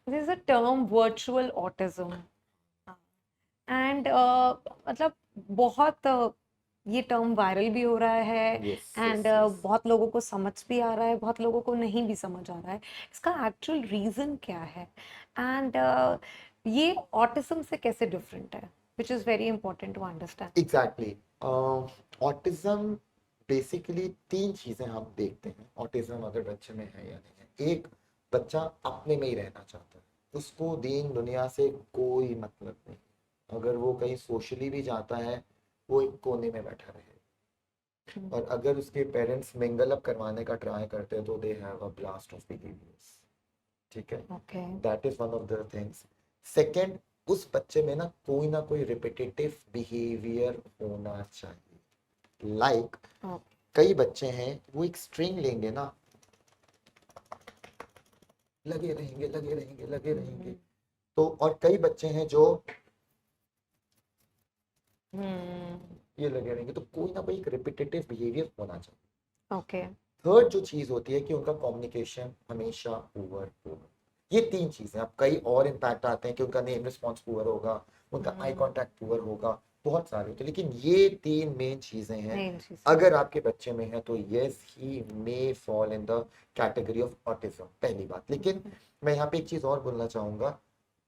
There is a term virtual autism and मतलब बहुत ये टर्म वायरल भी हो रहा है यस यस एंड यस। बहुत लोगों को समझ भी आ रहा है, बहुत लोगों को नहीं भी समझ आ रहा है इसका एक्चुअल रीजन क्या है। एंड ये ऑटिज्म से कैसे डिफरेंट है, which is very important to understand. Exactly. Autism basically तीन चीजें हम देखते हैं ऑटिज्म अगर बच्चे में है या नहीं है। एक, बच्चा अपने में ही रहना चाहता है, उसको दीन दुनिया से कोई मतलब नहीं। अगर वो कहीं सोशली भी जाता है, वो एक कोने में बैठा रहे। और अगर उसके पेरेंट्स मिंगल अप करवाने का ट्राई करते हैं तो they have a blast of behaviours. ठीक है, okay. That is one of the things. Second, उस बच्चे में ना कोई रिपीटेटिव बिहेवियर होना चाहिए। लाइक कई बच्चे हैं वो एक स्ट्रिंग लेंगे ना, लगे रहेंगे लगे रहेंगे लगे रहेंगे। तो और कई बच्चे हैं जो ये लगे रहेंगे, तो कोई ना कोई एक रिपीटेटिव बिहेवियर होना चाहिए। ओके। थर्ड जो चीज होती है कि उनका कम्युनिकेशन हमेशा पुअर होगा। ये तीन चीजें, अब कई और इम्पैक्ट आते हैं कि उनका नेम रिस्पॉन्स पुअर होगा, उनका आई कांटेक्ट पुअर होगा, बहुत सारे होते हैं, लेकिन ये तीन मेन चीजें हैं। मेन चीज। अगर आपके बच्चे में है तो yes he may fall in the category of autism, पहली बात। लेकिन मैं यहाँ पे एक चीज और बोलना चाहूंगा।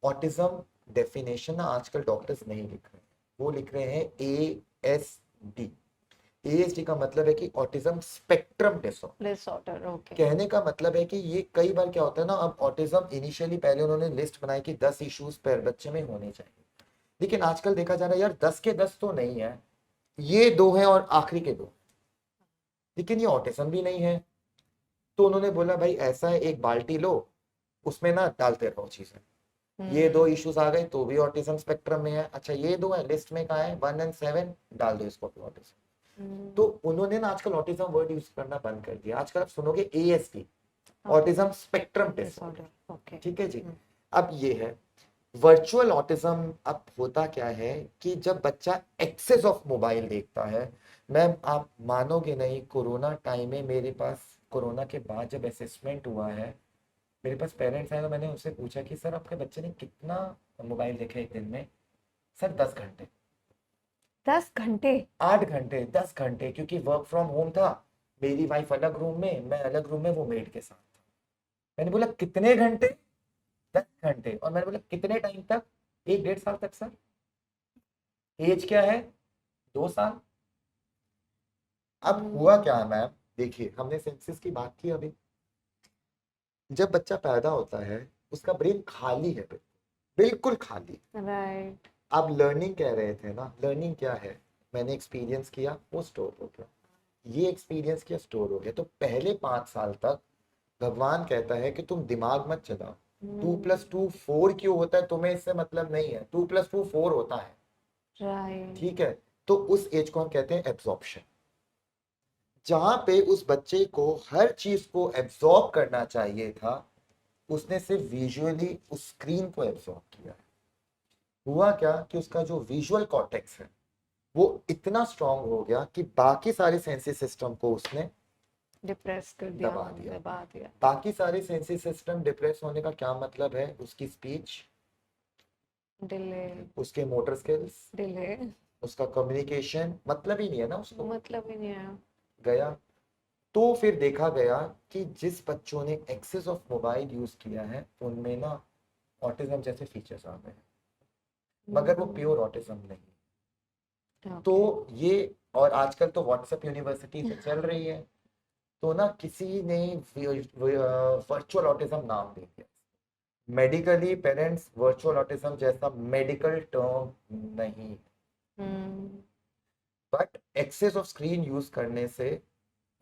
ऑटिज्म डेफिनेशन ना आजकल डॉक्टर्स नहीं लिख रहे हैं, वो लिख रहे हैं ASD। ASD का मतलब है कि autism spectrum disorder. Disorder. Okay. कहने का मतलब है कि ये कई बार क्या होता है ना, अब ऑटिज्म इनिशियली पहले उन्होंने लिस्ट बनाई कि 10 इश्यूज पर बच्चे में होने चाहिए, लेकिन आजकल देखा जा रहा है यार 10 के 10 तो नहीं है, ये दो हैं और आखिरी के दो, लेकिन ये ऑटिज्म भी नहीं है। तो उन्होंने बोला भाई ऐसा है, एक बाल्टी लो, उसमें ना डालते रहो चीजें। ये दो इश्यूज आ गए तो भी ऑटिज्म स्पेक्ट्रम में है, अच्छा ये दो है लिस्ट में कहा है 1 और 7, डाल दो इसको ऑटिज्म। तो उन्होंने ना आजकल ऑटिज्म वर्ड यूज करना बंद कर दिया, आजकल आप सुनोगे ASD, autism spectrum disorder. Disorder. Okay. ठीक है जी। अब ये है वर्चुअल ऑटिज्म। अब होता क्या है कि जब बच्चा एक्सेस ऑफ मोबाइल देखता है, मैम आप मानोगे नहीं, कोरोना टाइम में मेरे पास, कोरोना के बाद जब असेसमेंट हुआ है, मेरे पास पेरेंट्स आए तो मैंने उससे पूछा कि सर आपके बच्चे ने कितना मोबाइल देखा एक दिन में। सर 10 घंटे। 10 घंटे? 8 घंटे, 10 घंटे, क्योंकि वर्क फ्रॉम होम था, मेरी वाइफ अलग रूम में, मैं अलग रूम में, वो मेड के साथ था। मैंने बोला कितने घंटे? 10 घंटे। और मैंने बोला कितने टाइम तक? 1 1.5 साल तक सर। एज क्या है? 2 साल। अब हुआ क्या है मैम, देखिए हमने सेंसिस की बात की अभी। जब बच्चा पैदा होता है उसका ब्रेन खाली है, बिल्कुल खाली। राइट। आप लर्निंग कह रहे थे ना, लर्निंग क्या है? मैंने एक्सपीरियंस किया, वो स्टोर हो गया, ये एक्सपीरियंस किया, स्टोर हो गया। तो पहले 5 साल तक भगवान कहता है कि तुम दिमाग मत चलाओ। 2+2 4 क्यों होता है तुम्हें इससे मतलब नहीं है, 2+2 4 होता है। राइट। ठीक है, तो उस एज को हम कहते हैं एब्जॉर्प्शन, जहां पे उस बच्चे को हर चीज को एब्जॉर्ब करना चाहिए था, उसने सिर्फ विजुअली उस स्क्रीन को एब्जॉर्ब किया। हुआ क्या कि उसका जो विजुअल कॉर्टेक्स है वो इतना स्ट्रांग हो गया कि बाकी सारे सेंसी सिस्टम को उसने डिप्रेस कर दिया, दबा दिया। दबा दिया। बाकी सारे सेंसी सिस्टम डिप्रेस होने का क्या मतलब है? उसकी स्पीच, डिले। उसके मोटर स्किल्स, डिले। उसका कम्युनिकेशन, मतलब ही नहीं है ना उसको, मतलब ही नहीं आया। गया। तो फिर देखा गया कि जिस बच्चों ने एक्सेस ऑफ मोबाइल यूज किया है उनमें ना ऑटिज्म जैसे फीचर्स आ गए, मगर वो प्योर ऑटिज्म नहीं। तो ओके। ये, और आजकल तो व्हाट्सएप यूनिवर्सिटी से चल रही है, तो ना किसी ने वर्चुअल ऑटिज्म नाम दे दिया। मेडिकली पेरेंट्स वर्चुअल ऑटिज्म जैसा मेडिकल टर्म नहीं, but excess of screen use करने से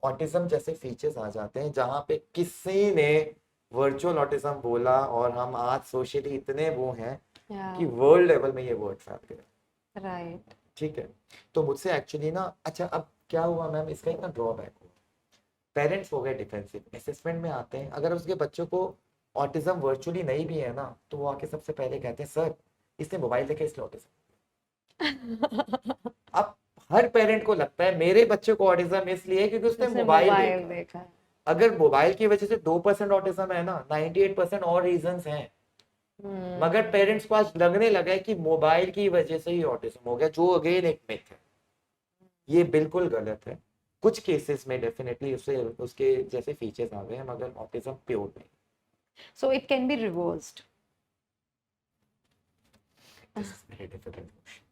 ऑटिज्म जैसे फीचर्स आ जाते हैं, जहां पे किसी ने वर्चुअल ऑटिज्म बोला और हम आज सोशली इतने वो हैं कि वर्ल्ड लेवल में ये वर्ड फैल गया। राइट। ठीक है, तो मुझसे एक्चुअली ना, अच्छा अब क्या हुआ मैम, इसका एक ना ड्रॉबैक हुआ। पेरेंट्स हो गए डिफेंसिव, असेसमेंट में आते हैं, अगर उसके बच्चों को ऑटिज्म वर्चुअली नहीं भी है ना, तो वो आके सबसे पहले कहते हैं सर इसने मोबाइल देखे इसलिए ऑटिज्म। अब हर पेरेंट को लगता है मेरे बच्चे को ऑटिज्म इसलिए क्योंकि उसने उसने मोबाइल मोबाइल देखा है। देखा है। अगर मोबाइल की वजह से 2% ऑटिज्म है ना, 98% और रीजंस हैं। मगर पेरेंट्स को आज लगने लगा है कि मोबाइल की वजह से ही ऑटिज्म हो गया, जो अगेन एक मिथ है। ये बिल्कुल गलत है। कुछ केसेस में डेफिनेटली उससे उसके जैसे फीचर्स आ गए हैं, मगर ऑटिज्म प्योर नहीं। So it can be reversed. This is very difficult question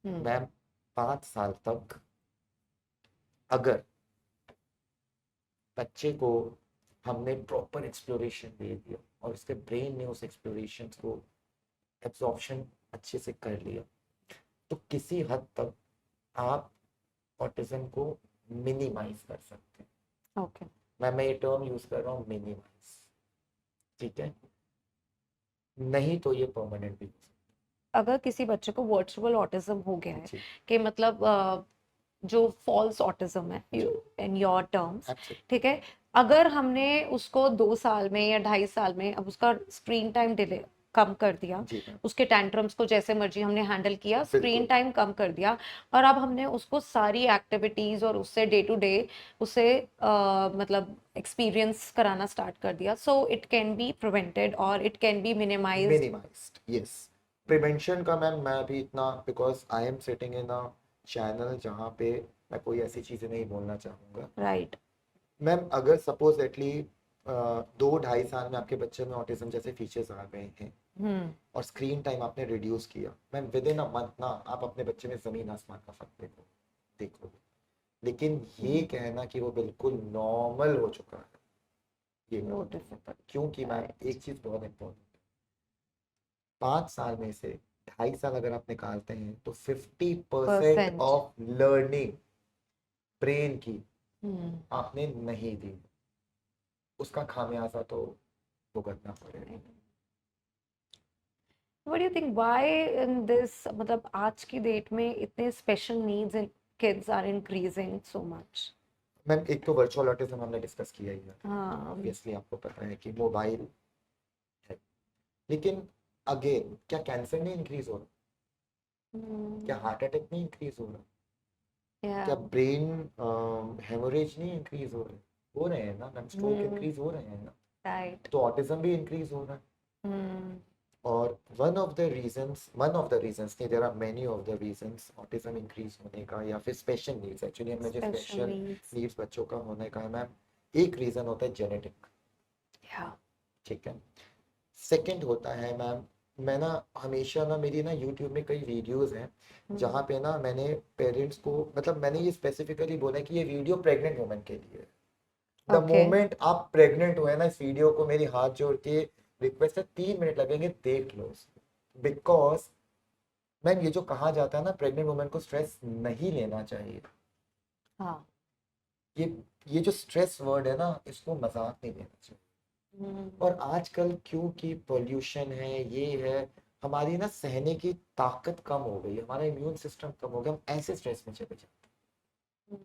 Hmm. Ma'am. 5 साल तक अगर बच्चे को हमने प्रॉपर एक्सप्लोरेशन दे दिया और उसके ब्रेन ने उस एक्सप्लोरेशन को एब्जॉर्प्शन अच्छे से कर लिया, तो किसी हद तक आप ऑटिज्म को मिनिमाइज कर सकते हैं। Okay. मैं ये टर्म यूज कर रहा हूँ, मिनिमाइज। ठीक है, नहीं तो ये परमानेंट भी हो अगर किसी बच्चे को वर्चुअल ऑटिज्म हो गया है, सकता है। कि मतलब जो फॉल्स ऑटिज्म है जी इन योर टर्म्स, एब्सोल्युटली। ठीक है, अगर हमने उसको 2 साल में या 2.5 साल में अब उसका स्क्रीन टाइम डिले कम कर दिया, जी मैम उसके टैंट्रम्स को जैसे मर्जी हमने हैंडल किया, स्क्रीन बिल्कुल। टाइम कम कर दिया, और अब हमने उसको सारी एक्टिविटीज और उससे डे टू डे उसे मतलब एक्सपीरियंस कराना स्टार्ट कर दिया, so it can be prevented और it can be minimized. Minimized, yes. Prevention का मैम मैं भी इतना, because I am sitting in a channel जहाँ पे मैं कोई ऐसी चीज़ें नहीं बोलना चाहूँगा। राइट। मैम अगर सपोजिटली 2-2.5 साल में आपके बच्चे में ऑटिज्म जैसे फीचर्स आ गए हैं हम्म। और स्क्रीन टाइम आपने रिड्यूस किया, ma'am with in a month ना आप अपने बच्चे में ज़मीन आसमान का फर्क देखोगे। लेकिन ये कहना कि वो बिल्कुल नॉर्मल हो चुका है, ये नो गलत डिफरेंट। होता है। क्योंकि मैम राइट। एक चीज़ बहुत इंपॉर्टेंट, 5 साल में से 2.5 साल अगर आप निकालते हैं तो 50% परसेंट। ऑफ लर्निंग ब्रेन की हम्म। आपने नहीं दी, उसका खामियाजा तो भुगतना पड़ेगा। What do you think? Why in this, मतलब आज की डेट में इतने special needs in kids are increasing so much? Ma'am एक तो वर्चुअल ऑटिज्म हमने डिस्कस किया ही है, हाँ। ऑब्वियसली आपको पता है कि मोबाइल है। लेकिन अगेन क्या कैंसर नहीं इंक्रीज हो रहा, क्या हार्ट अटैक नहीं इंक्रीज हो रहा, क्या या। ब्रेन हेमोरेज नहीं इंक्रीज हो रहे हैं ना मैम, स्ट्रोक इंक्रीज हो रहे हैं ना, राइट। तो ऑटिज्म भी इंक्रीज हो रहा है। और वन ऑफ द रीजंस नहीं, there are many of the reasons autism increase होने का या फिर स्पेशल नीड्स, एक्चुअली हमने जो स्पेशल स्पेशल नीड्स। नीड्स बच्चों का होने का है मैम, एक रीजन होता है जेनेटिक। या। ठीक है, सेकंड होता है मैम, मैं ना हमेशा ना मेरी ना यूट्यूब में कई वीडियोस हैं जहाँ पे ना मैंने पेरेंट्स को, मतलब मैंने ये स्पेसिफिकली बोला है कि ये वीडियो प्रेग्नेंट वुमेन के लिए है। The okay. मोमेंट आप प्रेग्नेंट हुए ना, इस वीडियो को मेरी हाथ जोड़ के रिक्वेस्ट है, 3 मिनट लगेंगे, देख लो। बिकॉज मैम ये जो कहा जाता है ना, प्रेग्नेंट वुमेन को स्ट्रेस नहीं लेना चाहिए, हाँ। ये ये जो स्ट्रेस वर्ड है ना, इसको मजाक नहीं लेना चाहिए। और आजकल क्योंकि पोल्यूशन है, ये है, हमारी ना सहने की ताकत कम हो गई, हमारा इम्यून सिस्टम कम हो गया, हम ऐसे स्ट्रेस में चले जाते हैं।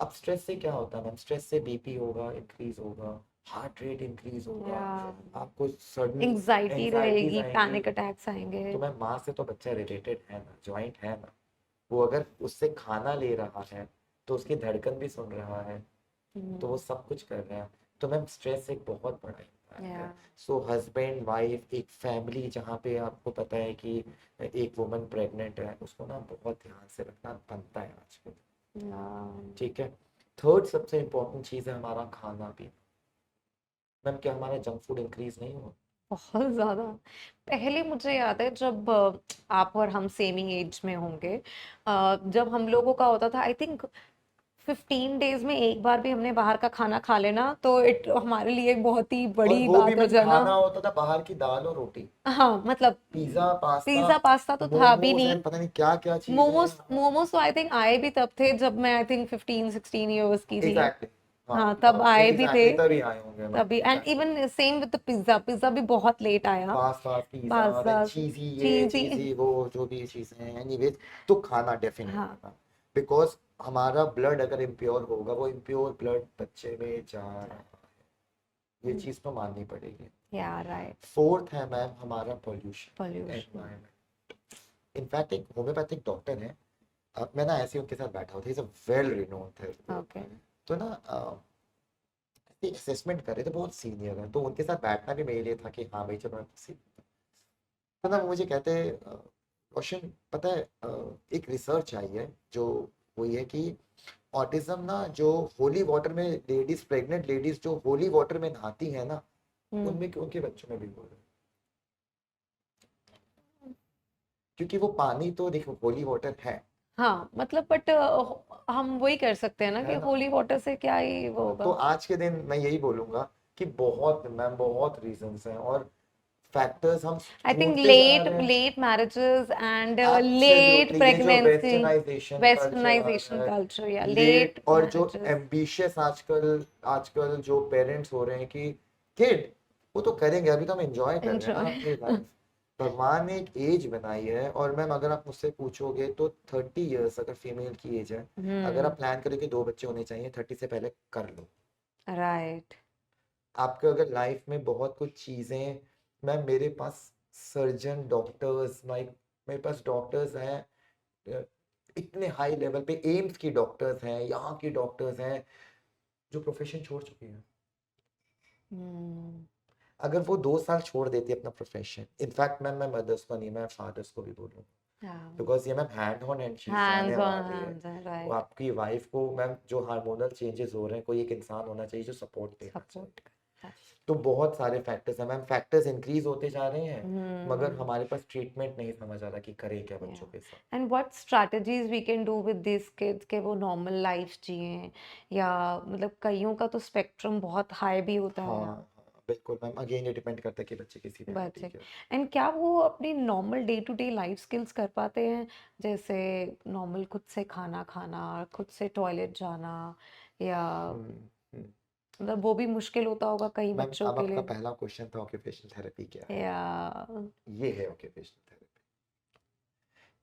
अब स्ट्रेस से क्या होता है मैम, स्ट्रेस से बीपी होगा, इंक्रीज होगा, हार्ट रेट इंक्रीज होगा, या। आपको सडन एंजाइटी एंजाइटीज रहेगी, आएंगी। पैनिक अटैक्स आएंगे। तो मैम माँ से तो बच्चा रिलेटेड है ना, ज्वाइंट है ना, वो अगर उससे खाना ले रहा है तो उसकी धड़कन भी सुन रहा है, तो वो सब कुछ कर रहा है। तो मैम स्ट्रेस एक बहुत बड़ा इम्पैक्ट है। या। सो हस्बैंड वाइफ, एक फैमिली जहाँ पे आपको पता है कि एक वुमन प्रेग्नेंट है, उसको ना बहुत ध्यान से रखना बनता है आजकल। ठीक है, थर्ड सबसे इम्पोर्टेंट चीज़ है हमारा खाना पीना। मैम क्या हमारा जंक फूड इंक्रीज नहीं हुआ? बहुत ज्यादा। पहले मुझे याद है जब आप और हम सेम ही एज में होंगे, जब हम लोगों का होता था, आई थिंक 15 डेज में एक बार भी हमने बाहर का खाना खा लेना तो इट हमारे लिए एक बहुत ही और बड़ी वो भी बात हो मैम जाना। खाना होता था बाहर की दाल और रोटी, हाँ मतलब पिज्जा पास्ता, पिज्जा पास्ता तो था भी मोमोज नहीं। एंड पता नहीं क्या क्या चीजें मोमोज हैं। मोमोज तो आई थिंक आए भी तब थे जब मैं आई थिंक 15-16 ईयर्स की थी। एग्जैक्टली, हाँ हाँ तब हाँ आए भी थे। एग्जैक्टली, तभी आए होंगे मैम, तभी and exactly. Even same with the pizza, pizza भी बहुत लेट आया। Pasta pizza then pasta. Cheesy, ये चीजी। चीजी वो, जो भी चीजें हैं, एनीवेज। तो खाना डेफिनेटली हाँ। ना, बिकॉज हमारा ब्लड अगर इम्प्योर होगा, वो इम्प्योर ब्लड बच्चे में जा रहा है, ये चीज तो माननी पड़ेगी। या। राइट। फोर्थ है मैम हमारा पोल्यूशन, पोल्यूशन। एनवायरमेंट। इनफैक्ट एक होम्योपैथिक डॉक्टर है, मैं ना ऐसे ही उनके साथ बैठा होता, is a well renowned therapy. Okay. तो ना असेसमेंट कर रहे थे, बहुत सीनियर है, तो उनके साथ बैठना भी मेरे लिए था कि हाँ भाई चलो तो ना मुझे कहते हैं रोशन, पता है एक रिसर्च आई है जो वही है कि ऑटिज्म ना, जो होली वाटर में लेडीज, प्रेग्नेंट लेडीज जो होली वाटर में नहाती है ना, हम्म। उनमें उनके बच्चों में भी हो रहा है। क्योंकि वो पानी तो देखो होली वाटर हाँ मतलब बट हम वही कर सकते हैं ना कि है ना। होली वाटर से क्या ही वो हाँ, तो होगा। आज के दिन मैं यही बोलूंगा कि बहुत मैम बहुत रीजंस हैं और फैक्टर्स हम आई थिंक ढूंढते जा लेट रहे हैं। Late marriages and late absolutely, ये जो प्रेगनेंसी, वेस्टर्नाइजेशन कल्चर आ वेस्टर्नाइजेशन रहा है, कल्चर या लेट, लेट और जो मैरिजेस। एम्बिशियस आजकल आजकल जो पेरेंट्स हो रहे हैं कि किड वो तो करेंगे, अभी तो हम एंजॉय कर रहे हैं ना एंजॉय। अपनी लाइफ। भगवान ने एक एज बनाई है, और मैम अगर आप मुझसे पूछोगे तो 30 इयर्स अगर फीमेल की एज है, अगर आप हम्म। प्लान करें कि 2 बच्चे होने चाहिए, 30 से पहले कर लो। राइट। आपके अगर लाइफ में बहुत कुछ चीजें, मैम मेरे पास सर्जन डॉक्टर्स, मेरे पास डॉक्टर्स हैं अ, इतने हाई लेवल पे, एम्स की डॉक्टर्स हैं, यहाँ की डॉक्टर्स हैं जो प्रोफेशन छोड़ चुकी हैं। हम्म। अगर वो 2 साल छोड़ देती है अपना प्रोफेशन, इनफैक्ट मैम मैं मदर्स को नहीं, मैं फादर्स को भी बोलूँ, बिकॉज ये मैम हैंड ऑन हैंड चीज जाने हैंड्स ऑन वाली है। हैंड्स है, वो राइट। आपकी वाइफ को मैम, जो हार्मोनल चेंजेस हो रहे हैं, कोई एक इंसान होना चाहिए जो सपोर्ट देना चाहिए। सपोर्ट करता है। तो बहुत सारे फैक्टर्स हैं मैम, फैक्टर्स इंक्रीज होते जा रहे हैं, मगर हम्म। हमारे पास ट्रीटमेंट नहीं समझ आ रहा कि करें क्या बच्चों के साथ। And what strategies we can do with this kids के वो नॉर्मल लाइफ जिए, या मतलब कईयों का तो स्पेक्ट्रम बहुत हाई भी होता हाँ है। हाँ बिल्कुल मैम, अगेन ये डिपेंड करता है कि बच्चे की सीवियरिटी बच्चे क्या है। एंड क्या वो अपनी normal day to day life skills कर पाते हैं, जैसे नॉर्मल खुद से खाना खाना, खुद से टॉयलेट जाना, या हम्म हम्म। मतलब वो भी मुश्किल होता होगा कई मैम बच्चों अब के आपका लिए। पहला क्वेश्चन था ऑक्यूपेशनल थेरेपी क्या है। या। ये है ऑक्यूपेशनल थेरेपी।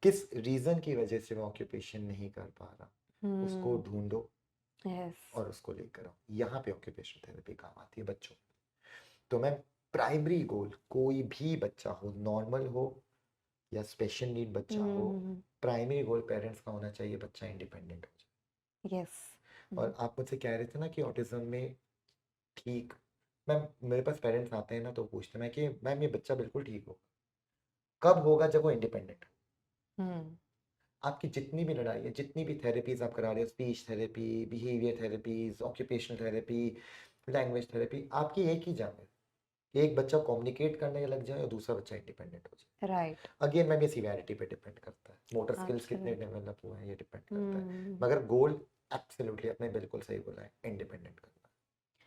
किस रीजन की वजह से वो ऑक्यूपेशन नहीं कर पा रहा, उसको हम्म। ढूंढो यस। और उसको लेकर आओ। यहाँ पे ऑक्यूपेशनल थेरेपी काम आती है बच्चों। तो मैम प्राइमरी गोल, कोई भी बच्चा हो, नॉर्मल हो या स्पेशल नीड बच्चा हो, हम्म। प्राइमरी गोल पेरेंट्स का होना चाहिए बच्चा इंडिपेंडेंट हो यस। जाए। और आप मुझसे कह रहे थे ना कि ऑटिज्म में ठीक, मैम मेरे पास पेरेंट्स आते हैं ना तो पूछते हैं कि मैम ये बच्चा बिल्कुल ठीक हो, कब होगा, जब वो इंडिपेंडेंट। हम्म। आपकी जितनी भी लड़ाई है, जितनी भी थेरेपीज आप करा रहे हो, speech therapy, behaviour therapies, occupational therapy, language therapy, आपकी एक ही जंग है कि एक बच्चा कम्युनिकेट करने लग जाए और दूसरा बच्चा इंडिपेंडेंट हो जाए। राइट। अगेन मैम ये सीवियरिटी पे डिपेंड करता है, मोटर स्किल्स कितने एब्सोल्युटली। डेवलप हुए हैं ये डिपेंड करता है, हम्म। मगर गोल एब्सोल्युटली आपने बिल्कुल सही बोला है, इंडिपेंडेंट का।